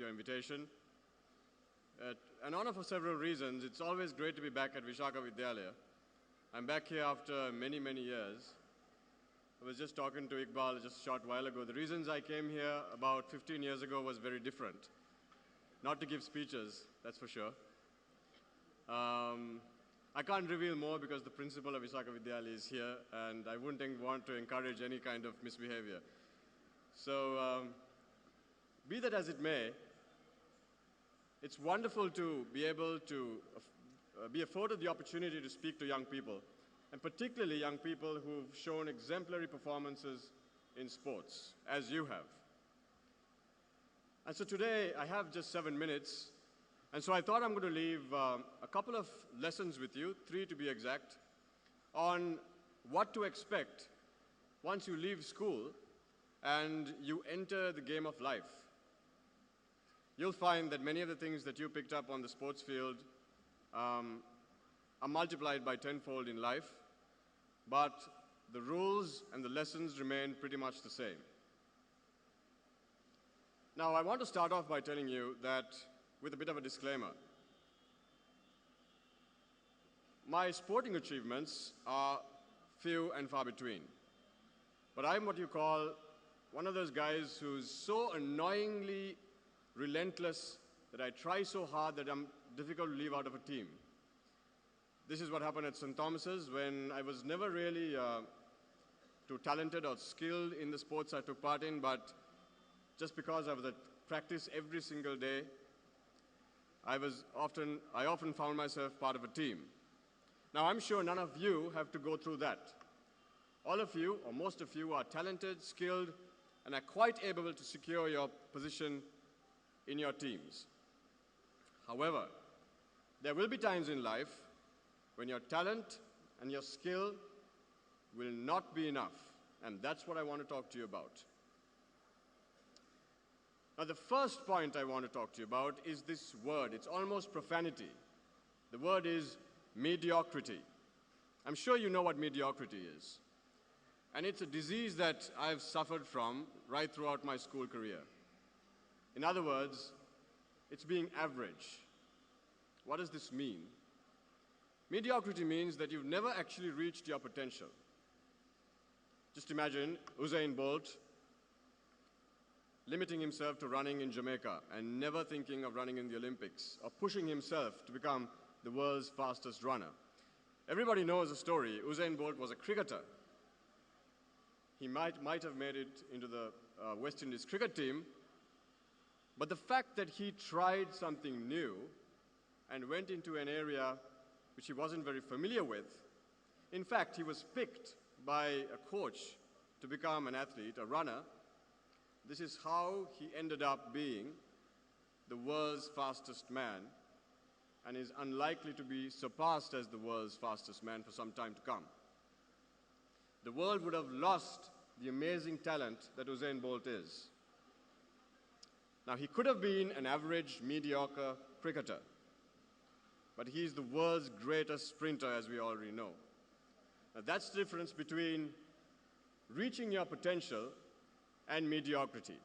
your invitation. An honor for several reasons. It's always great to be back at Visakha Vidyalaya. I'm back here after many, many years. I was just talking to Iqbal just a short while ago. The reasons I came here about 15 years ago was very different. Not to give speeches, that's for sure. I can't reveal more because the principal of Visakha Vidyalaya is here, and I wouldn't want to encourage any kind of misbehavior. So, be that as it may, it's wonderful to be able to be afforded the opportunity to speak to young people, and particularly young people who've shown exemplary performances in sports, as you have. And so today, I have just 7 minutes, and so I thought I'm going to leave a couple of lessons with you, 3 to be exact, on what to expect once you leave school and you enter the game of life. You'll find that many of the things that you picked up on the sports field are multiplied by tenfold in life, but the rules and the lessons remain pretty much the same. Now, I want to start off by telling you that, with a bit of a disclaimer, my sporting achievements are few and far between, but I'm what you call one of those guys who's so annoyingly relentless that I try so hard that I'm difficult to leave out of a team. This is what happened at St. Thomas's when I was never really too talented or skilled in the sports I took part in, but just because I was at practice every single day, I often found myself part of a team. Now, I'm sure none of you have to go through that. All of you, or most of you, are talented, skilled, and are quite able to secure your position in your teams. However, there will be times in life when your talent and your skill will not be enough, and that's what I want to talk to you about. Now, the first point I want to talk to you about is this word. It's almost profanity. The word is mediocrity. I'm sure you know what mediocrity is. And it's a disease that I've suffered from right throughout my school career. In other words, it's being average. What does this mean? Mediocrity means that you've never actually reached your potential. Just imagine Usain Bolt limiting himself to running in Jamaica and never thinking of running in the Olympics, or pushing himself to become the world's fastest runner. Everybody knows the story. Usain Bolt was a cricketer. He might have made it into the West Indies cricket team, but the fact that he tried something new and went into an area which he wasn't very familiar with, in fact, he was picked by a coach to become an athlete, a runner. This is how he ended up being the world's fastest man, and is unlikely to be surpassed as the world's fastest man for some time to come. The world would have lost the amazing talent that Usain Bolt is. Now, he could have been an average, mediocre cricketer, but he's the world's greatest sprinter, as we already know. Now, that's the difference between reaching your potential and mediocrity.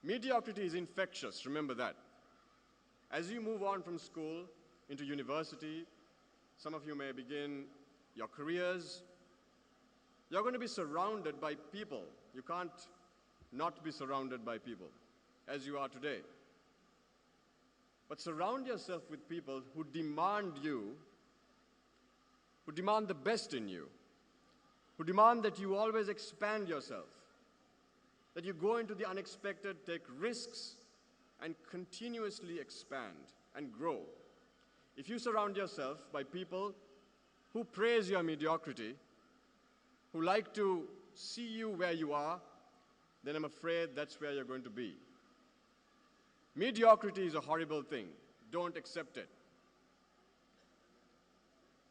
Mediocrity is infectious, remember that. As you move on from school into university, some of you may begin your careers, you're going to be surrounded by people. You can't not be surrounded by people, as you are today. But surround yourself with people who demand you, who demand the best in you, who demand that you always expand yourself, that you go into the unexpected, take risks, and continuously expand and grow. If you surround yourself by people who praise your mediocrity, who like to see you where you are, then I'm afraid that's where you're going to be. Mediocrity is a horrible thing. Don't accept it.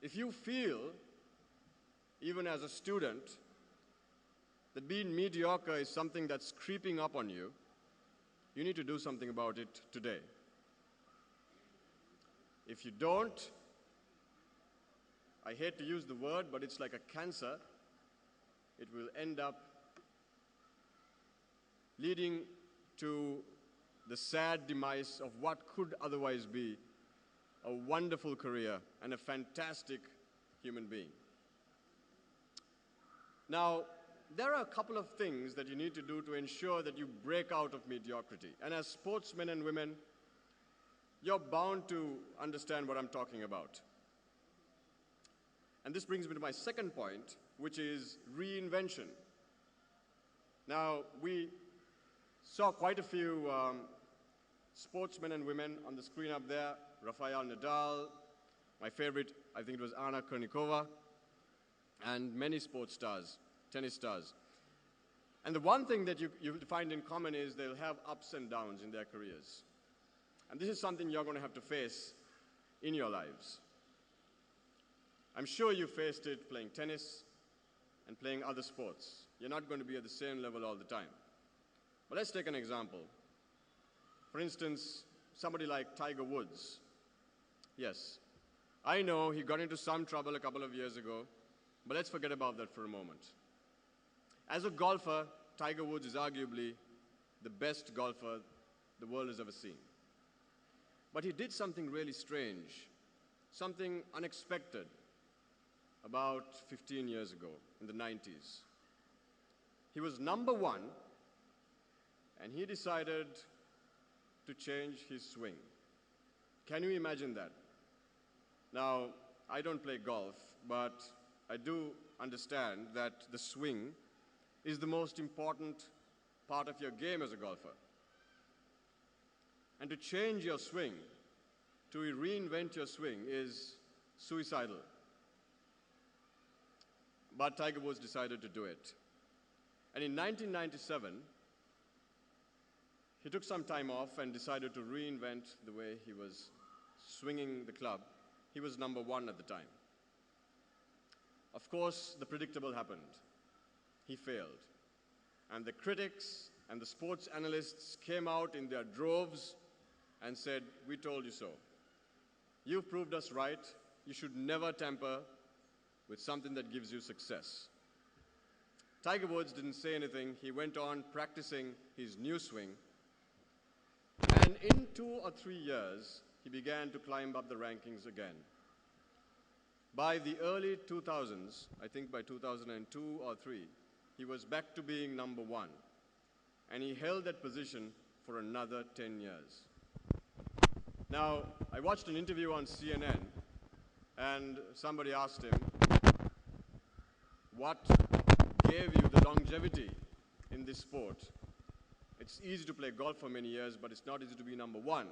If you feel, even as a student, that being mediocre is something that's creeping up on you, you need to do something about it today. If you don't, I hate to use the word, but it's like a cancer. It will end up leading to the sad demise of what could otherwise be a wonderful career and a fantastic human being. Now, there are a couple of things that you need to do to ensure that you break out of mediocrity. And as sportsmen and women, you're bound to understand what I'm talking about. And this brings me to my second point, which is reinvention. Now, we saw quite a few sportsmen and women on the screen up there. Rafael Nadal, my favorite, I think it was Anna Kournikova, and many sports stars, tennis stars. And the one thing that you'll find in common is they'll have ups and downs in their careers. And this is something you're going to have to face in your lives. I'm sure you faced it playing tennis and playing other sports. You're not going to be at the same level all the time. But let's take an example. For instance, somebody like Tiger Woods. Yes, I know he got into some trouble a couple of years ago, but let's forget about that for a moment. As a golfer, Tiger Woods is arguably the best golfer the world has ever seen. But he did something really strange, something unexpected about 15 years ago in the 90s. He was number one, and he decided to change his swing. Can you imagine that? Now, I don't play golf, but I do understand that the swing is the most important part of your game as a golfer. And to change your swing, to reinvent your swing is suicidal. But Tiger Woods decided to do it. And in 1997, he took some time off and decided to reinvent the way he was swinging the club. He was number one at the time. Of course, the predictable happened. He failed. And the critics and the sports analysts came out in their droves and said, "We told you so. You've proved us right. You should never tamper with something that gives you success." Tiger Woods didn't say anything. He went on practicing his new swing. And in 2 or 3 years, he began to climb up the rankings again. By the early 2000s, I think by 2002 or 3, he was back to being number one. And he held that position for another 10 years. Now, I watched an interview on CNN, and somebody asked him, what gave you the longevity in this sport? It's easy to play golf for many years, but it's not easy to be number one.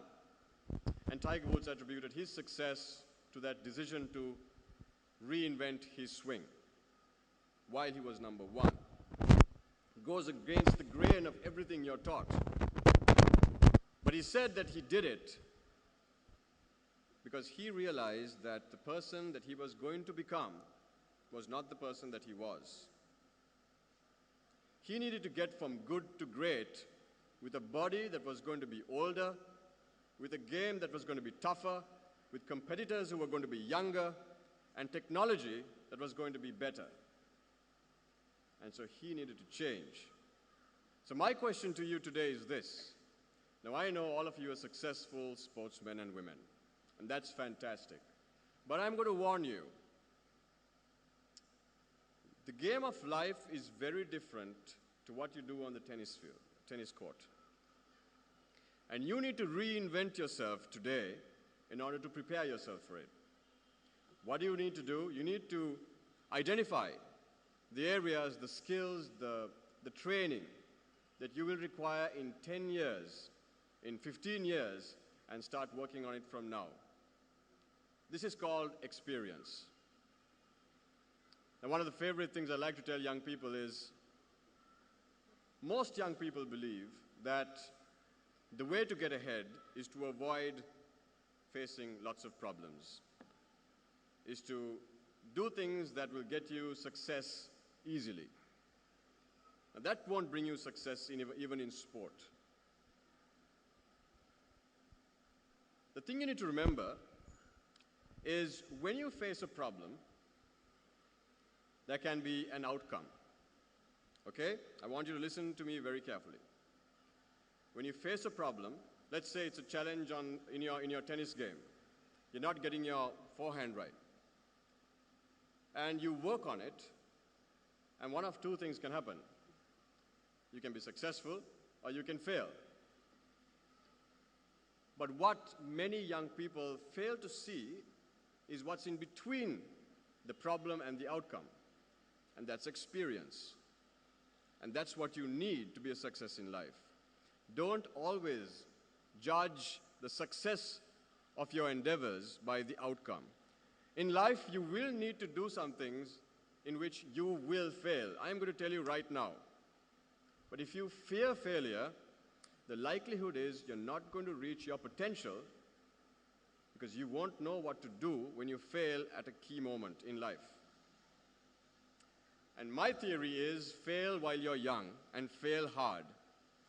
And Tiger Woods attributed his success to that decision to reinvent his swing while he was number one. It goes against the grain of everything you're taught. But he said that he did it because he realized that the person that he was going to become was not the person that he was. He needed to get from good to great with a body that was going to be older, with a game that was going to be tougher, with competitors who were going to be younger, and technology that was going to be better. And so he needed to change. So my question to you today is this. Now, I know all of you are successful sportsmen and women, and that's fantastic. But I'm going to warn you. The game of life is very different to what you do on the tennis field, tennis court. And you need to reinvent yourself today in order to prepare yourself for it. What do you need to do? You need to identify the areas, the skills, the training that you will require in 10 years, in 15 years, and start working on it from now. This is called experience. And one of the favorite things I like to tell young people is, most young people believe that the way to get ahead is to avoid facing lots of problems, is to do things that will get you success easily. Now, that won't bring you success even in sport. The thing you need to remember is when you face a problem, there can be an outcome. Okay? I want you to listen to me very carefully. When you face a problem, let's say it's a challenge in your tennis game. You're not getting your forehand right. And you work on it, and one of two things can happen. You can be successful, or you can fail. But what many young people fail to see is what's in between the problem and the outcome. And that's experience. And that's what you need to be a success in life. Don't always judge the success of your endeavors by the outcome. In life, you will need to do some things in which you will fail. I'm going to tell you right now. But if you fear failure, the likelihood is you're not going to reach your potential because you won't know what to do when you fail at a key moment in life. And my theory is fail while you're young and fail hard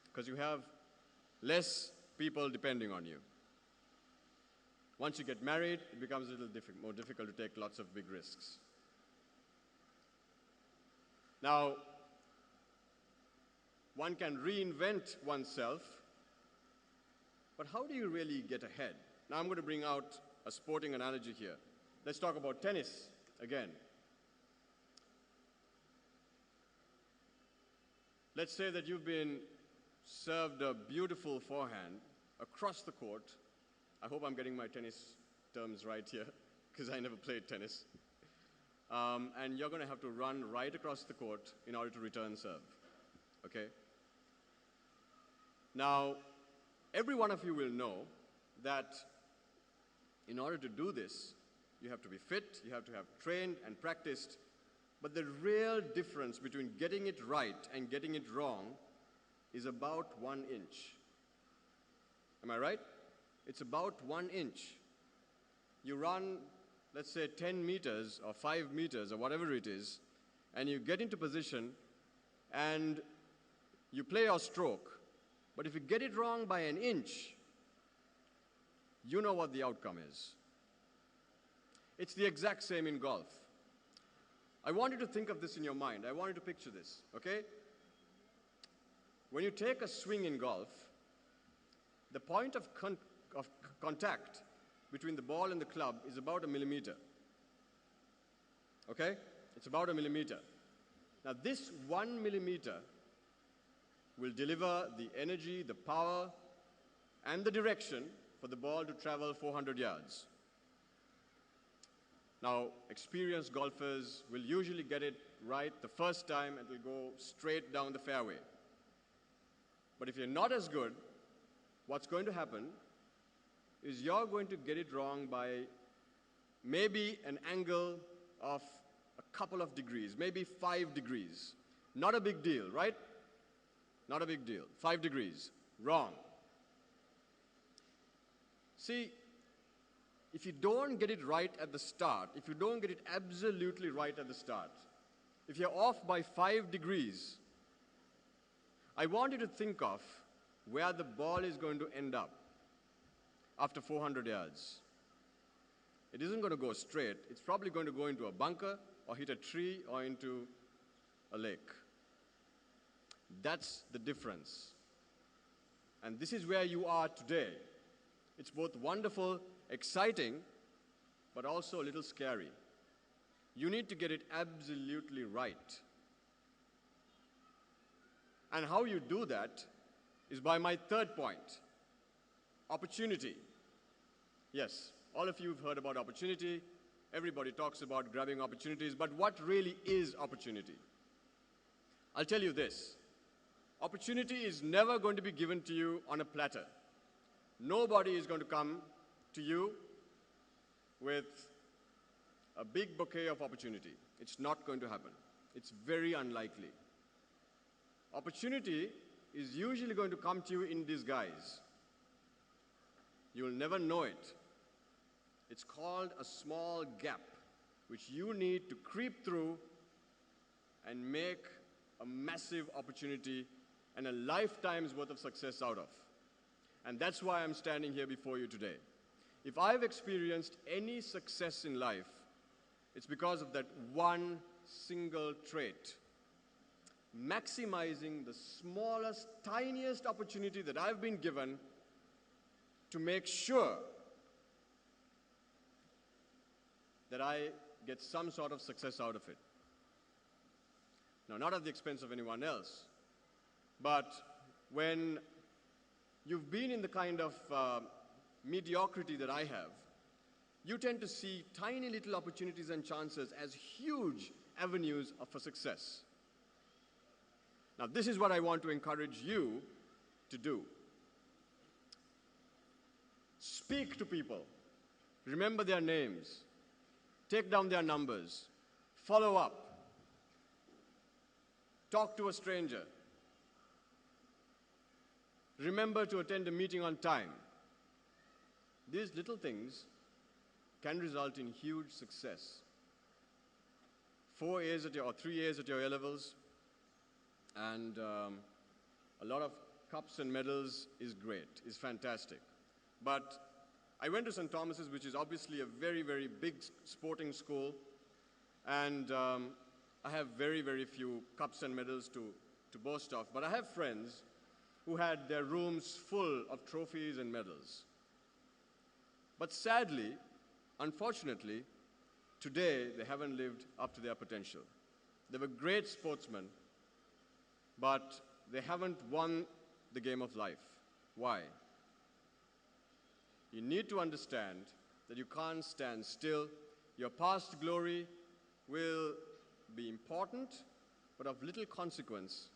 because you have less people depending on you. Once you get married, it becomes a little more difficult to take lots of big risks. Now, one can reinvent oneself, but how do you really get ahead? Now, I'm going to bring out a sporting analogy here. Let's talk about tennis again. Let's say that you've been served a beautiful forehand across the court. I hope I'm getting my tennis terms right here, because I never played tennis. And you're going to have to run right across the court in order to return serve. Okay? Now, every one of you will know that in order to do this, you have to be fit, you have to have trained and practiced. But the real difference between getting it right and getting it wrong is about 1 inch. Am I right? It's about 1 inch. You run, let's say, 10 meters or 5 meters or whatever it is, and you get into position and you play your stroke. But if you get it wrong by 1 inch, you know what the outcome is. It's the exact same in golf. I want you to think of this in your mind. I want you to picture this, okay? When you take a swing in golf, the point of contact between the ball and the club is about 1 millimeter. Okay? It's about 1 millimeter. Now, this 1 millimeter will deliver the energy, the power, and the direction for the ball to travel 400 yards. Now, experienced golfers will usually get it right the first time and will go straight down the fairway. But if you're not as good, what's going to happen is you're going to get it wrong by maybe an angle of a couple of degrees, maybe 5 degrees. Not a big deal, right? Not a big deal. 5 degrees. Wrong. See, if you don't get it right at the start, if you don't get it absolutely right at the start, if you're off by 5 degrees, I want you to think of where the ball is going to end up after 400 yards. It isn't going to go straight. It's probably going to go into a bunker or hit a tree or into a lake. That's the difference. And this is where you are today. It's both wonderful, exciting, but also a little scary. You need to get it absolutely right. And how you do that is by my third point, opportunity. Yes, all of you have heard about opportunity. Everybody talks about grabbing opportunities, but what really is opportunity? I'll tell you this. Opportunity is never going to be given to you on a platter. Nobody is going to come to you with a big bouquet of opportunity. It's not going to happen. It's very unlikely. Opportunity is usually going to come to you in disguise. You'll never know it. It's called a small gap, which you need to creep through and make a massive opportunity and a lifetime's worth of success out of. And that's why I'm standing here before you today. If I've experienced any success in life, it's because of that one single trait. maximizing the smallest, tiniest opportunity that I've been given to make sure that I get some sort of success out of it. Now, not at the expense of anyone else, but when you've been in the kind of mediocrity that I have, you tend to see tiny little opportunities and chances as huge avenues for success. Now, this is what I want to encourage you to do. Speak to people. Remember their names. Take down their numbers. Follow up. Talk to a stranger. Remember to attend a meeting on time. These little things can result in huge success. 4 years or 3 years at your A-levels and a lot of cups and medals is great, is fantastic. But I went to St. Thomas's, which is obviously a very, very big sporting school, and I have very, very few cups and medals to boast of. But I have friends who had their rooms full of trophies and medals. But sadly, unfortunately, today they haven't lived up to their potential. They were great sportsmen, but they haven't won the game of life. Why? You need to understand that you can't stand still. Your past glory will be important, but of little consequence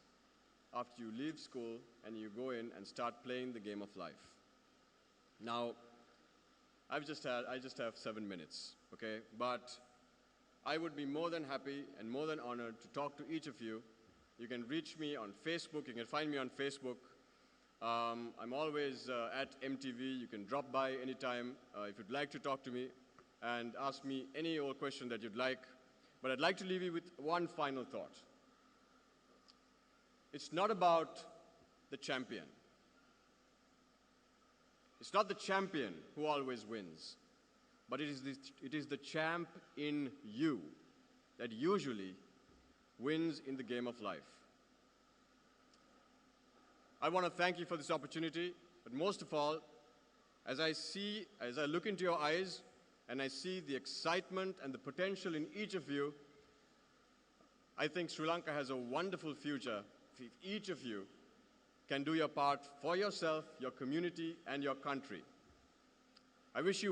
after you leave school and you go in and start playing the game of life. Now, I just have 7 minutes, okay? But I would be more than happy and more than honored to talk to each of you. You can reach me on Facebook. You can find me on Facebook. I'm always at MTV. You can drop by anytime if you'd like to talk to me and ask me any old question that you'd like. But I'd like to leave you with one final thought. It's not about the champion. It's not the champion who always wins, but it is the champ in you that usually wins in the game of life. I want to thank you for this opportunity, but most of all, as I look into your eyes and I see the excitement and the potential in each of you, I think Sri Lanka has a wonderful future if each of you can do your part for yourself, your community, and your country. I wish you well.